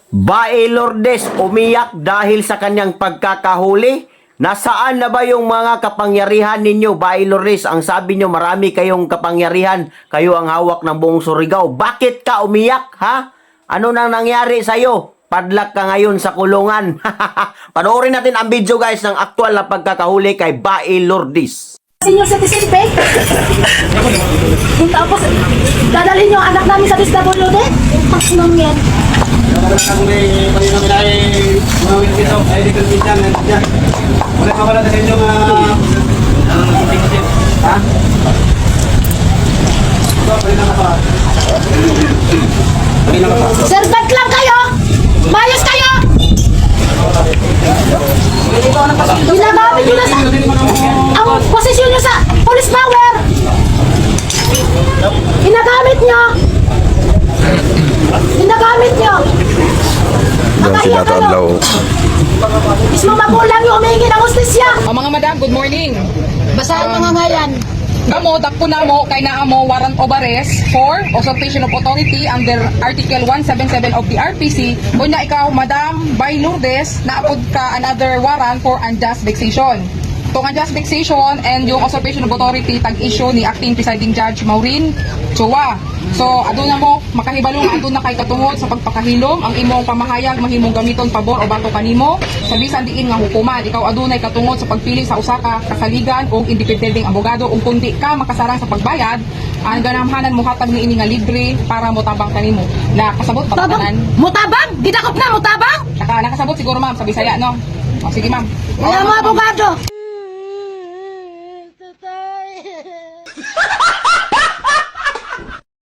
Bae Lourdes umiyak dahil sa kanyang pagkakahuli. Nasaan na ba yung mga kapangyarihan ninyo, Bae Lourdes? Ang sabi nyo, marami kayong kapangyarihan. Kayo ang hawak ng buong Surigao. Bakit ka umiyak, ha? Ano nang nangyari sa'yo? Padlak ka ngayon sa kulungan. Panoorin natin ang video, guys, ng aktual na pagkakahuli kay Bae Lourdes. Senior citizen pay? Tapos, dadalhin yung anak namin sa DSWD? Maximum yan. Servant lang kayo! Mayos kayo! Ginagamit nyo na sa... ang posisyon nyo sa police power! Ginagamit nyo! Ginagamit nyo! Makahiya kayo! Mismo magulang yung umihingi ng hustisya! O mga madam, good morning. Basahan mga ngayan. Kamo, dakpo na mo, kay naa mo warrant of arrest for usurpation of authority under Article 177 of the RPC. Kung na ikaw, Madam Bae Lourdes, naapod ka another warrant for unjust vexation. Itong unjust vexation and yung usurpation of authority, tag-issue ni Acting Presiding Judge Maureen Chua. So, aduna mo, makahibalong aduna kay katungod sa pagpakahilom, ang imong pamahayag mahimong gamiton pabor o bato kanimo sa bisan diin nga hukuman. Ikaw adunay katungod sa pagpili sa usa ka kasaligan o independenteng abogado ug kundi ka makasarang sa pagbayad, ang ganamhanan mo hatag ni ini nga libre para motabang kanimo. Na kasabot ba tanan? Mutabang? Gidakop na, mutabang? Nakasabot siguro ma'am sa Bisaya, no? O, sige ma'am. Wala mga abogado.